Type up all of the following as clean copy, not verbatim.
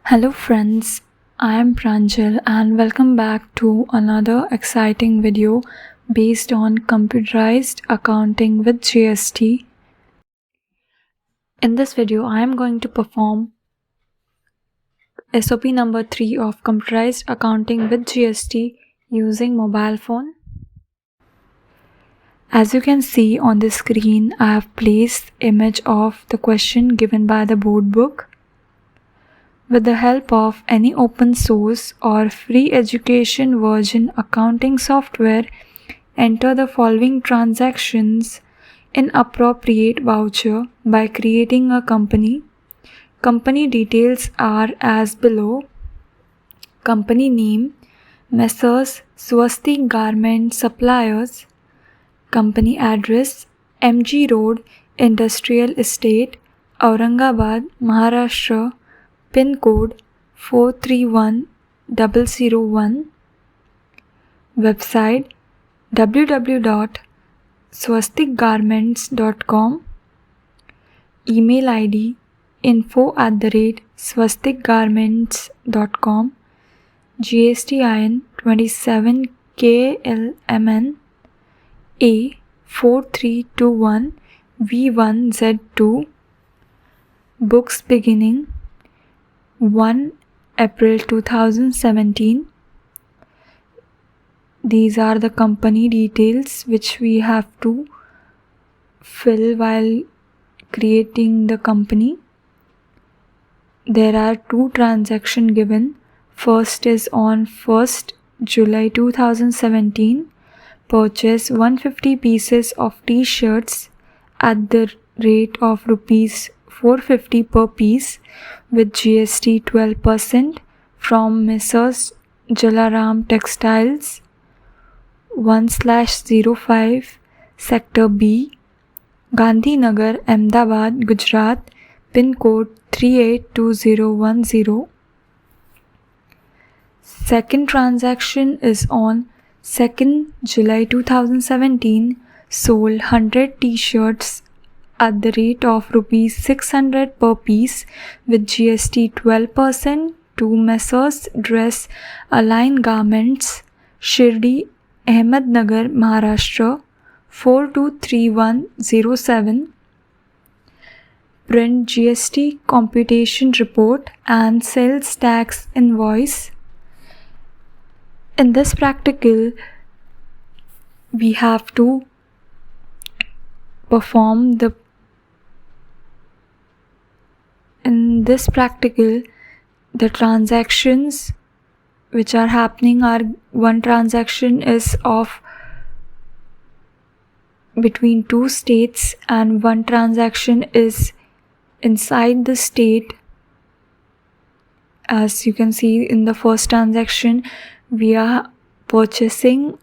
Hello friends, I am Pranjal and welcome back to another exciting video based on computerized accounting with GST. In this video, I am going to perform SOP number 3 of computerized accounting with GST using mobile phone. As you can see on the screen, I have placed image of the question given by the board book. With the help of any open source or free education version accounting software, enter the following transactions in appropriate voucher by creating a company. Company details are as below. Company name Messrs. Swastik Garment Suppliers. Company address MG Road, Industrial Estate, Aurangabad, Maharashtra. PIN code 431001. Website www.swastikgarments.com. Email ID info@swastikgarments.com. GSTIN 27 KLMN A4321 V1Z2. Books beginning 1 April 2017. These are the company details which we have to fill while creating the company. There are two transactions given. First is on 1st July 2017. Purchase 150 pieces of t-shirts at the rate of rupees 450 per piece with GST 12% from Messrs. Jalaram Textiles 1/05 Sector B, Gandhinagar, Ahmedabad, Gujarat, PIN code 382010. Second transaction is on 2nd July 2017. Sold 100 t-shirts at the rate of rupees 600 per piece with GST 12% to Messrs. Dress Align Garments, Shirdi, Ahmednagar, Maharashtra 423107. Print GST computation report and sales tax invoice. In this practical, we have to perform the transactions which are happening are one transaction is of between two states and one transaction is inside the state. As you can see in the first transaction, we are purchasing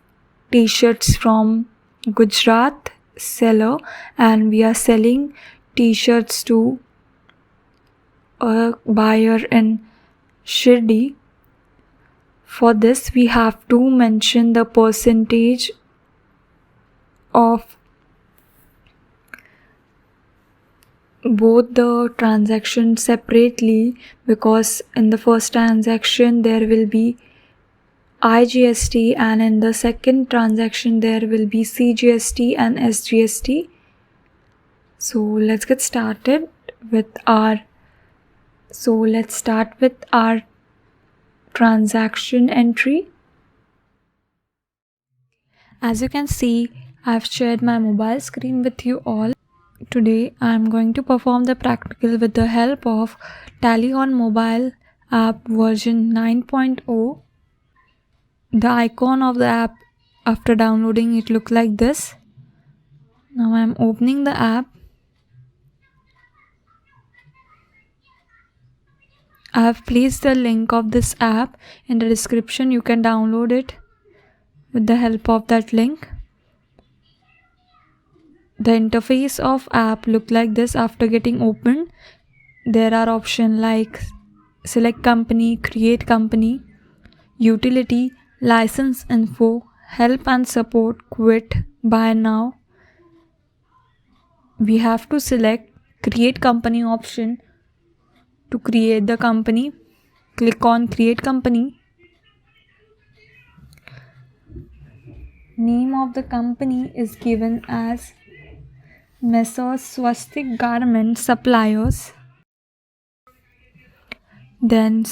t-shirts from Gujarat seller and we are selling t-shirts to a buyer in Shirdi. For this, we have to mention the percentage of both the transactions separately, because in the first transaction there will be IGST and in the second transaction there will be CGST and SGST. So let's get started with our transaction entry. As you can see, I've shared my mobile screen with you all. Today I am going to perform the practical with the help of Tally on Mobile app version 9.0. The icon of the app after downloading it look like this. Now I am opening the app. I have placed the link of this app in the description. You can download it with the help of that link. The interface of app look like this after getting opened. There are options like select company, create company, utility, license info, help and support, quit, buy now. We have to select create company option to create the company. click on create company. Name of the company is given as Messrs Swastik Garment Suppliers. Then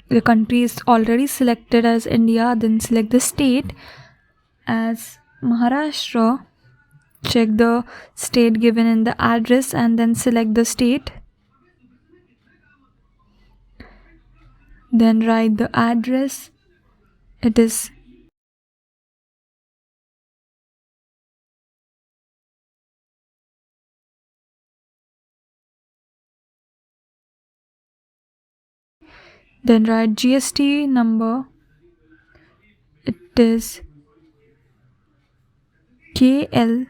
the country is already selected as India. Then select the state as Maharashtra. Check the state given in the address and then select the state. Then write the address. It is then write GST number. It is KLMN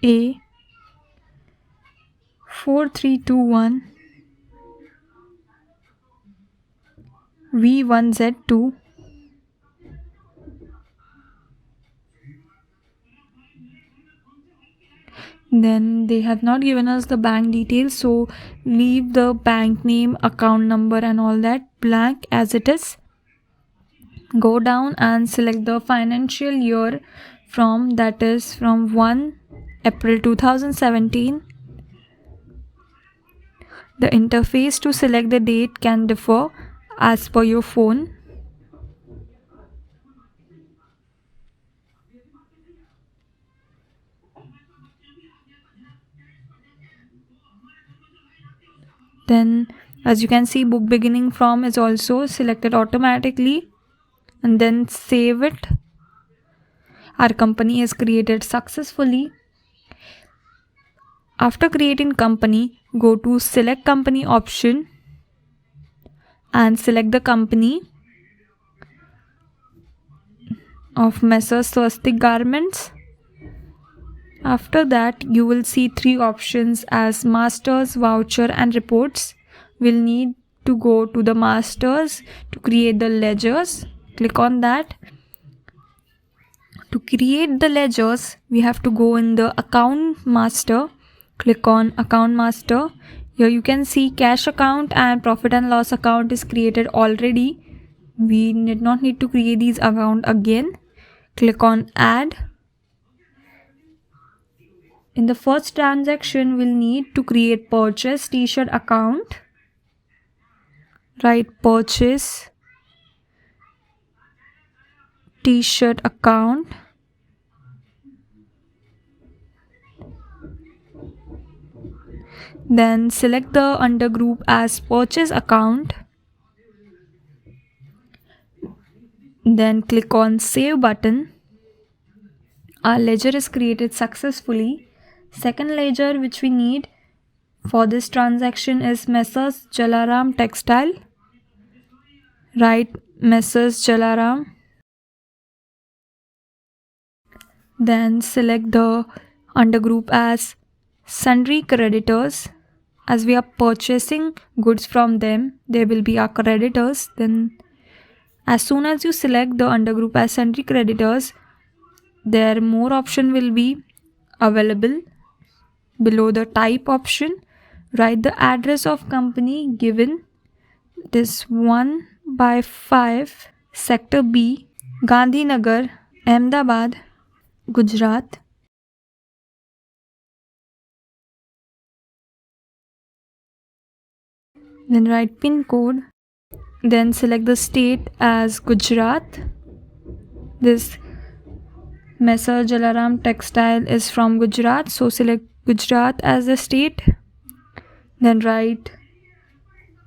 A 4321 V1Z2. Then they have not given us the bank details, so leave the bank name, account number and all that blank as it is. Go down and select the financial year from, that is from 1 April 2017. The interface to select the date can differ as per your phone. Then as you can see, book beginning from is also selected automatically, and then save it. Our company is created successfully. After creating company, go to select company option and select the company of Messrs Swastik Garments. After that, you will see three options as masters, voucher and reports. We'll need to go to the masters to create the ledgers. Click on that. To create the ledgers, we have to go in the account master. Click on account master. Here you can see cash account and profit and loss account is created already. We did not need to create these account again. Click on add. In the first transaction, we'll need to create purchase t-shirt account. Write purchase t-shirt account. Then select the undergroup as purchase account. Then click on save button. Our ledger is created successfully. Second ledger which we need for this transaction is Messrs Jalaram Textile. Write Messrs Jalaram. Then select the undergroup as sundry creditors. As we are purchasing goods from them, they will be our creditors. Then as soon as you select the undergroup as sundry creditors, there more option will be available. Below the type option, write the address of company given. It is 1/5 Sector B, Gandhinagar, Ahmedabad, Gujarat. Then write pin code. Then select the state as Gujarat. This Messrs Jalaram Textile is from Gujarat, so select Gujarat as the state. Then write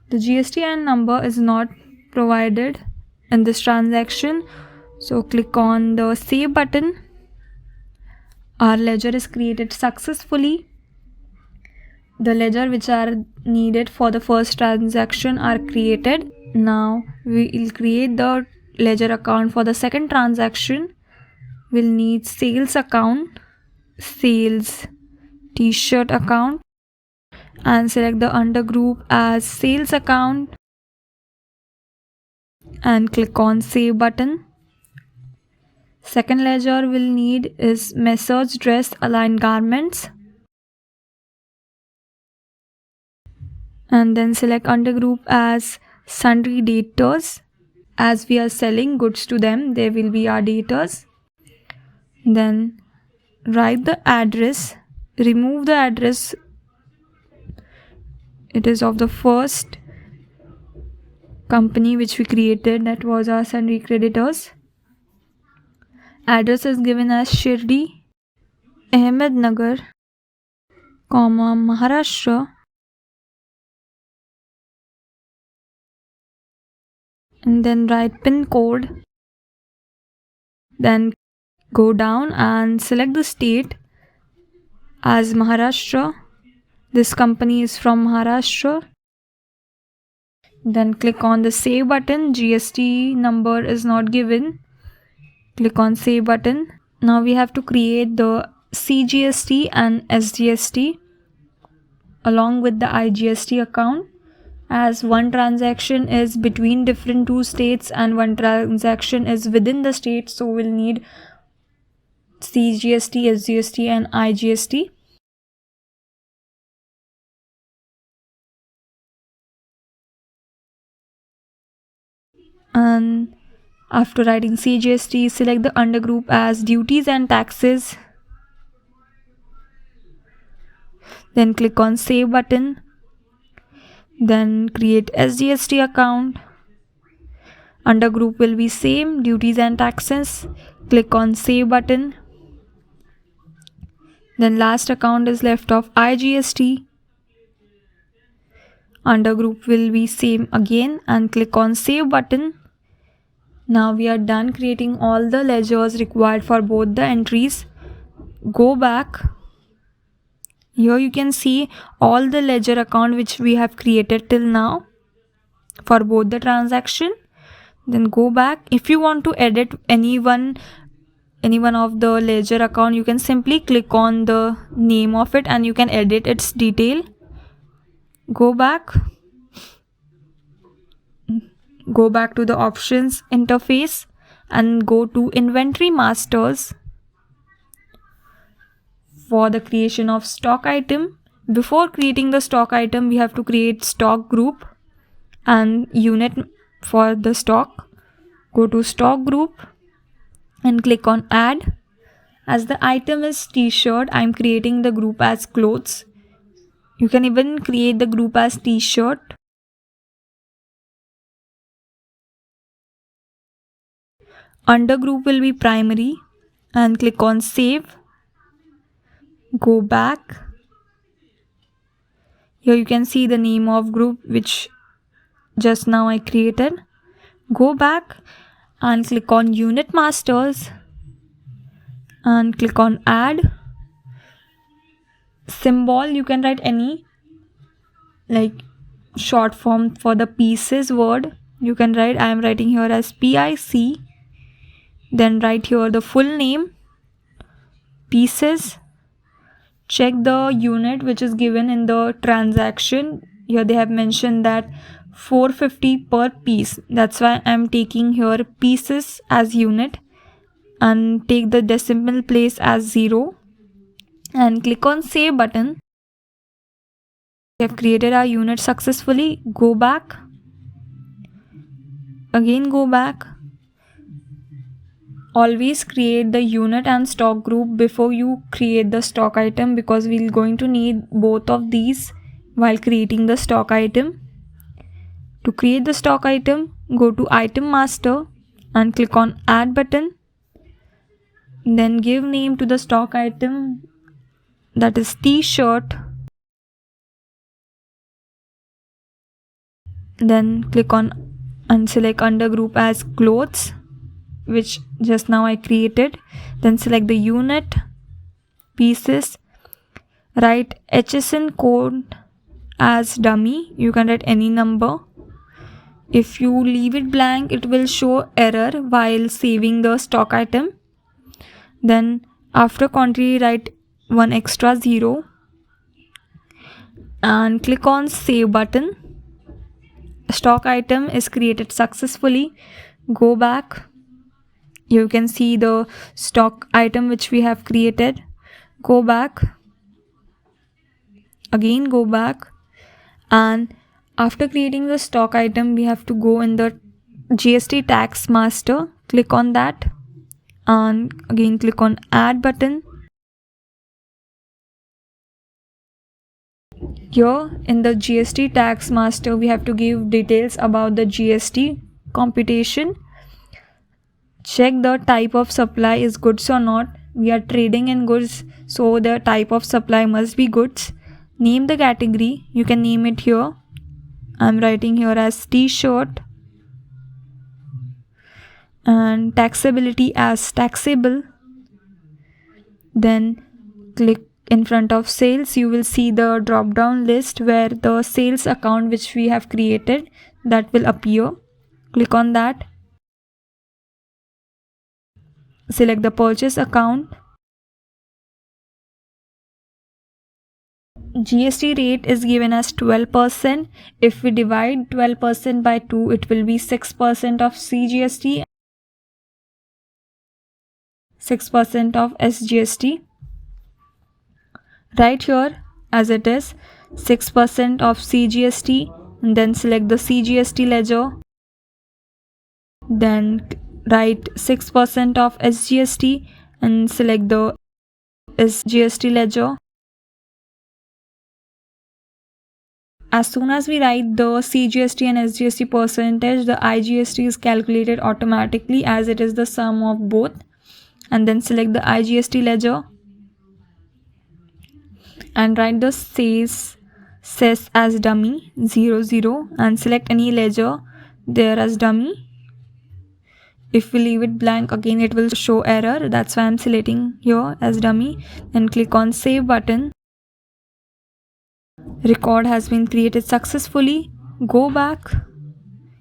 the GST number is not provided in this transaction, so click on the save button. Our ledger is created successfully. The ledger which are needed for the first transaction are created. Now we will create the ledger account for the second transaction. We'll need sales account, sales t-shirt account, and select the undergroup as sales account and click on save button. Second ledger we'll need is Messrs Dress Aligned Garments. And then select undergroup as Sundry Debtors. As we are selling goods to them, they will be our debtors. Then write the address, remove the address, it is of the first company which we created, that was our Sundry Creditors. Address is given as Shirdi, Ahmednagar, Maharashtra, and then write pin code. Then go down and select the state as Maharashtra. This company is from Maharashtra. Then click on the save button. GST number is not given. Click on save button. Now we have to create the CGST and SGST along with the IGST account, as one transaction is between different two states and one transaction is within the state, so we'll need CGST, SGST and IGST. And after writing CGST, select the undergroup as duties and taxes. Then click on save button. Then create SGST account. Undergroup will be same, duties and taxes. Click on save button. Then last account is left of IGST. Undergroup will be same again and click on save button. Now we are done creating all the ledgers required for both the entries. Go back. Here you can see all the ledger account which we have created till now for both the transaction. Then go back. If you want to edit any one of the ledger account, you can simply click on the name of it and you can edit its detail. Go back to the options interface and go to inventory masters. For the creation of stock item, before creating the stock item, we have to create stock group and unit for the stock. Go to stock group and click on add. As the item is t-shirt, I'm creating the group as clothes. You can even create the group as t-shirt. Undergroup will be primary and click on save. Go back. Here you can see the name of group which just now I created. Go back and click on unit masters and click on add. Symbol, you can write any, like short form for the pieces word. You can write, I am writing here as PIC. Then write here the full name, pieces. Check the unit which is given in the transaction. Here they have mentioned that 450 per piece. That's why I'm taking here pieces as unit and take the decimal place as 0 and click on save button. We have created our unit successfully. Go back. Again go back. Always create the unit and stock group before you create the stock item, because we're going to need both of these while creating the stock item. To create the stock item, go to item master and click on add button. Then give name to the stock item, that is t-shirt. Then click on and select undergroup as clothes, which just now I created. Then select the unit, pieces, write HSN code as dummy. You can write any number. If you leave it blank, it will show error while saving the stock item. Then after quantity, write one extra 0 and click on save button. Stock item is created successfully. Go back You can see the stock item which we have created. Go back, again go back, and after creating the stock item we have to go in the GST tax master. Click on that and again click on add button. Here in the GST tax master we have to give details about the GST computation. Check the type of supply is goods or not. We are trading in goods, so the type of supply must be goods. Name the category. You can name it here. I'm writing here as t-shirt, and taxability as taxable. Then click in front of sales. You will see the drop down list where the sales account which we have created, that will appear. Click on that. Select the purchase account. GST rate is given as 12%. If we divide 12% by 2, it will be 6% of CGST, 6% of SGST. Right here as it is 6% of CGST, and then select the CGST ledger. Then write 6% of SGST and select the SGST ledger. As soon as we write the CGST and SGST percentage, the IGST is calculated automatically as it is the sum of both. And then select the IGST ledger and write the cess as dummy 00 and select any ledger there as dummy. If we leave it blank, again it will show error. That's why I'm selecting here as dummy. Then click on save button. Record has been created successfully. Go back.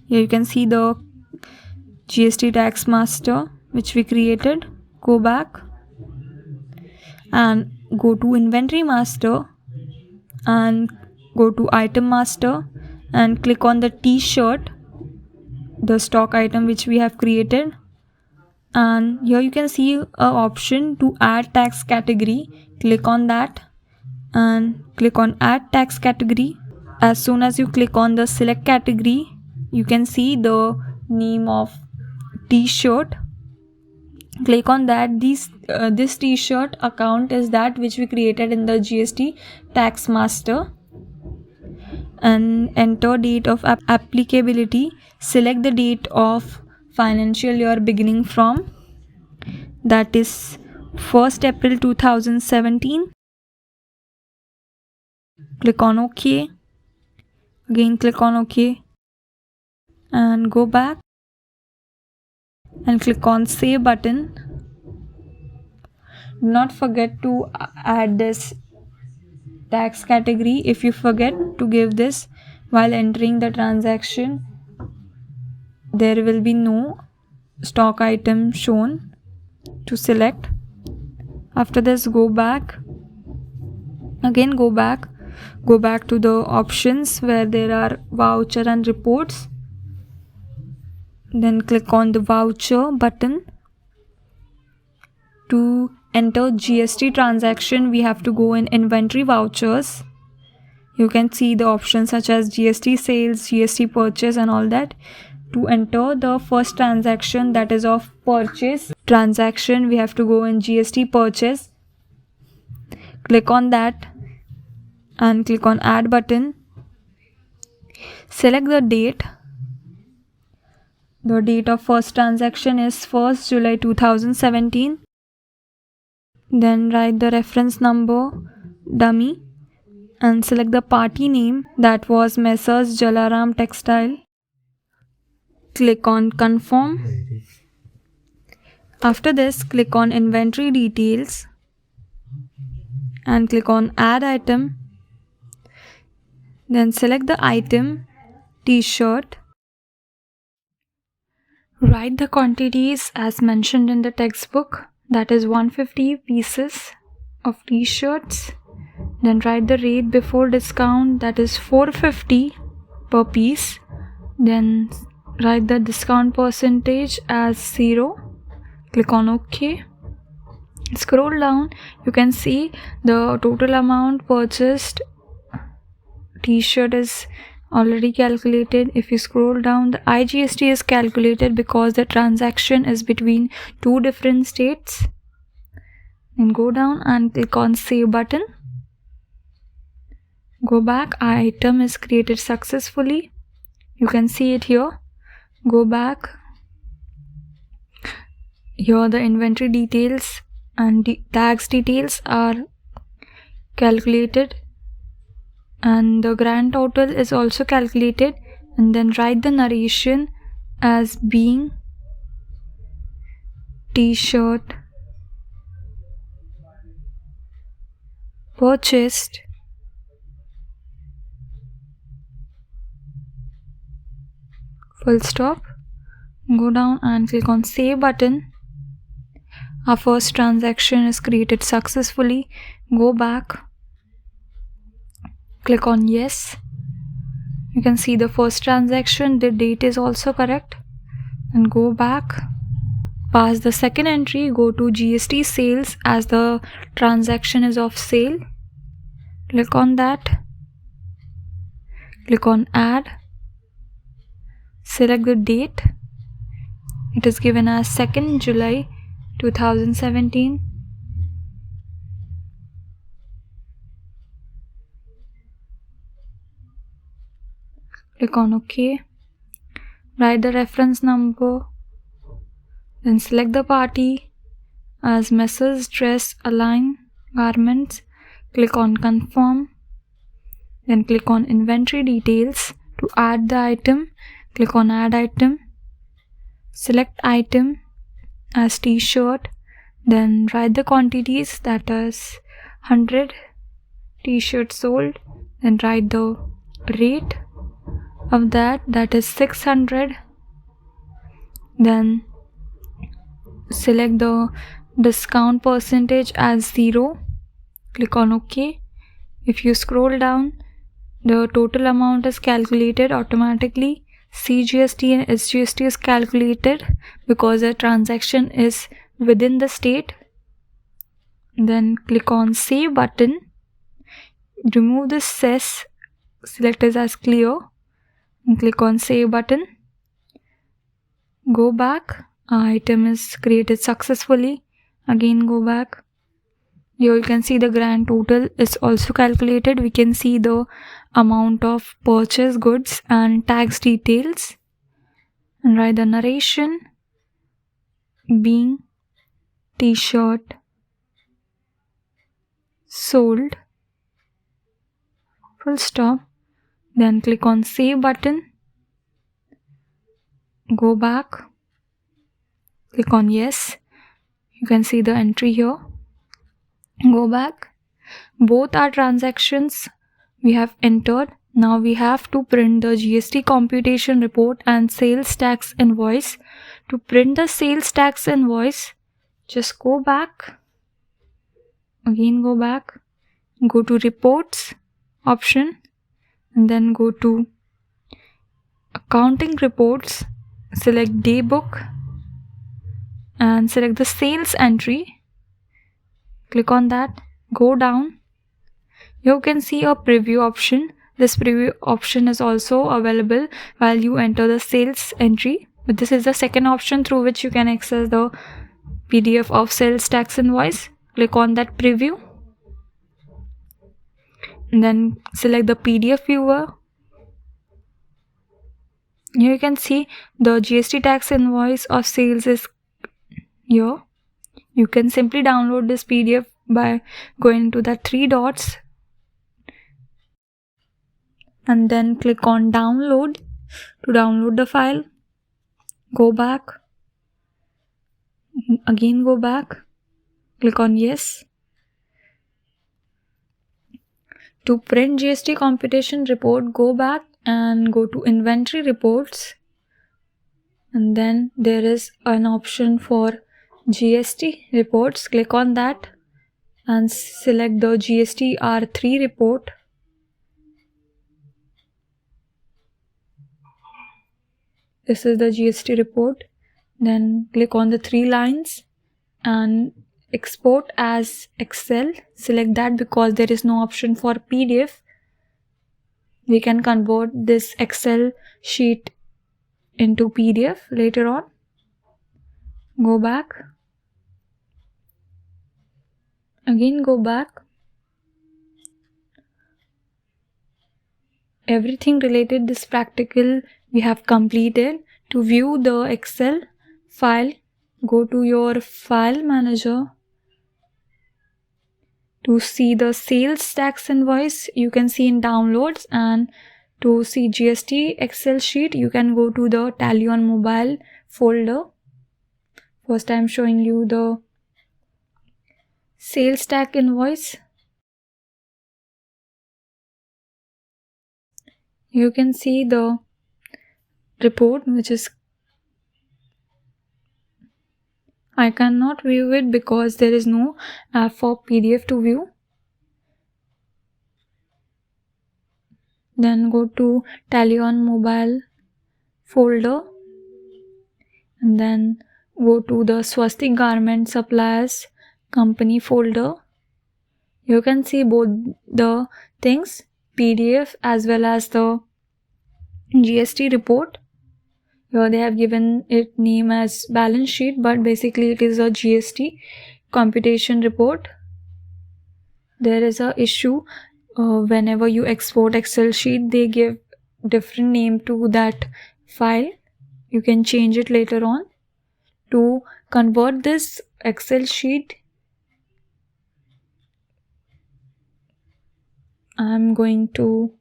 Here you can see the GST tax master which we created. Go back and go to inventory master and go to item master and click on the t-shirt, the stock item which we have created. And here you can see a option to add tax category. Click on that and click on add tax category. As soon as you click on the select category, you can see the name of t-shirt. Click on that. This t-shirt account is that which we created in the GST tax master, and enter date of applicability. Select the date of financial year beginning from, that is 1st April 2017. Click on OK. Again click on OK and go back and click on save button. Do not forget to add this tax category. If you forget to give this while entering the transaction, there will be no stock item shown to select. After this, go back. Again go back to the options where there are voucher and reports. Then click on the voucher button. To enter GST transaction, we have to go in inventory vouchers. You can see the options such as GST sales, GST purchase and all that. To enter the first transaction, that is of purchase transaction, we have to go in GST purchase. Click on that and click on add button. Select the date. The date of first transaction is 1st July 2017. Then write the reference number, dummy, and select the party name, that was Messrs Jalaram Textile. Click on confirm. After this, click on inventory details and click on add item. Then select the item t-shirt. Write the quantities as mentioned in the textbook, that is 150 pieces of t-shirts. Then write the rate before discount, that is 450 per piece. Then write the discount percentage as 0. Click on OK. Scroll down, you can see the total amount purchased t-shirt is already calculated. If you scroll down, the IGST is calculated because the transaction is between two different states. Then go down and click on Save button. Go back, item is created successfully. You can see it here. Go back. Here the inventory details and tax details are calculated, and the grand total is also calculated, and then write the narration as being t-shirt purchased full stop. Go down and click on Save button. Our first transaction is created successfully. Go back, click on Yes. You can see the first transaction, the date is also correct. And go back, pass the second entry, go to GST sales as the transaction is of sale. Click on that. Click on Add. Select the date. It is given as 2nd July 2017. Click on OK. Write the reference number. Then select the party as Messrs Dress Align Garments. Click on Confirm. Then click on Inventory Details. To add the item, click on Add Item. Select item as t-shirt. Then write the quantities, that is 100 t-shirts sold. Then write the rate of that is 600. Then select the discount percentage as 0. Click on OK. If you scroll down, the total amount is calculated automatically. CGST and SGST is calculated because the transaction is within the state. Then click on Save button. Remove the cess, select it as clear, and click on Save button. Go back. Our item is created successfully. Again go back. Here you can see the grand total is also calculated. We can see the amount of purchased goods and tax details, and write the narration being t-shirt sold full stop. Then click on Save button. Go back, click on Yes. You can see the entry here. Go back. Both our transactions we have entered. Now we have to print the GST computation report and sales tax invoice. To print the sales tax invoice, just go back. Again go back. Go to Reports option, and then go to Accounting Reports. Select Daybook and select the sales entry. Click on that. Go down. You can see a preview option. This preview option is also available while you enter the sales entry. But this is the second option through which you can access the PDF of sales tax invoice. Click on that preview. And then select the PDF viewer. Here you can see the GST tax invoice of sales is here. You can simply download this PDF by going to the three dots and then click on download to download the file. Go back. Again go back. Click on Yes. To print GST computation report, go back and go to Inventory Reports. And then there is an option for GST reports. Click on that and select the GST R3 report. This is the GST report. Then click on the 3 lines and export as Excel. Select that because there is no option for PDF. We can convert this Excel sheet into PDF later on. Go back. Again go back. Everything related this practical we have completed. To view the Excel file, go to your file manager. To see the sales tax invoice, you can see in downloads, and to see GST Excel sheet, you can go to the Tally on Mobile folder. First I'm showing you the sales tax invoice. You can see the report, which is I cannot view it because there is no app for PDF to view. Then go to Tally on Mobile folder and then go to the Swastik Garment Suppliers Company folder. You can see both the things, PDF as well as the GST report. Here they have given it name as balance sheet, but basically it is a GST computation report. There is a issue whenever you export Excel sheet, they give different name to that file. You can change it later on. To convert this Excel sheet, I'm going to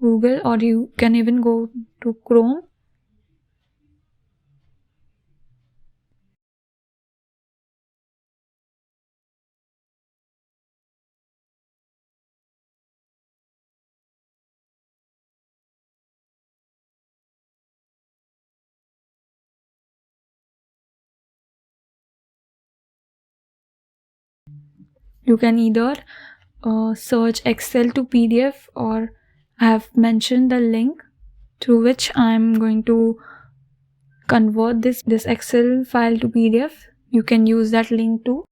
Google, or you can even go to Chrome. You can either search Excel to PDF, or I have mentioned the link through which I'm going to convert this Excel file to PDF. You can use that link too.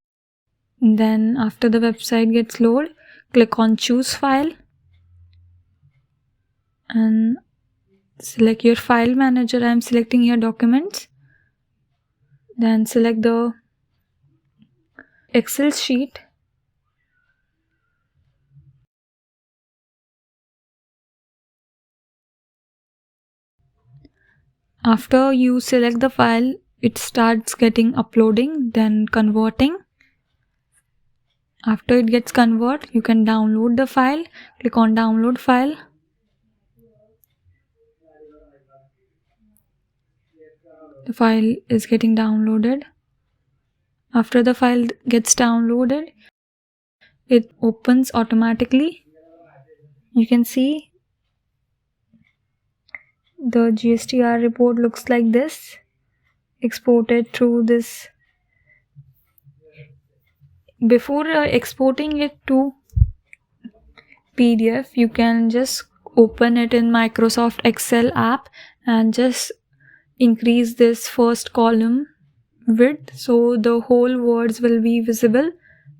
Then after the website gets loaded, click on choose file and select your file manager. I'm selecting here documents. Then select the Excel sheet. After you select the file, it starts getting uploading, then converting. After it gets converted, you can download the file. Click on download file. The file is getting downloaded. After the file gets downloaded, it opens automatically. You can see the GSTR report looks like this, exported through this. Before exporting it to PDF, you can just open it in Microsoft Excel app and just increase this first column width so the whole words will be visible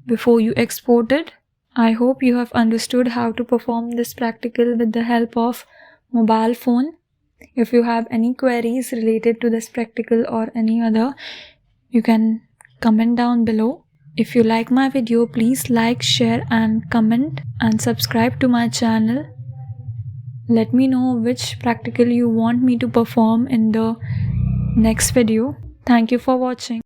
before you export it. I hope you have understood how to perform this practical with the help of mobile phone. If you have any queries related to this practical or any other, you can comment down below. If you like my video, please like, share and comment and subscribe to my channel. Let me know which practical you want me to perform in the next video. Thank you for watching.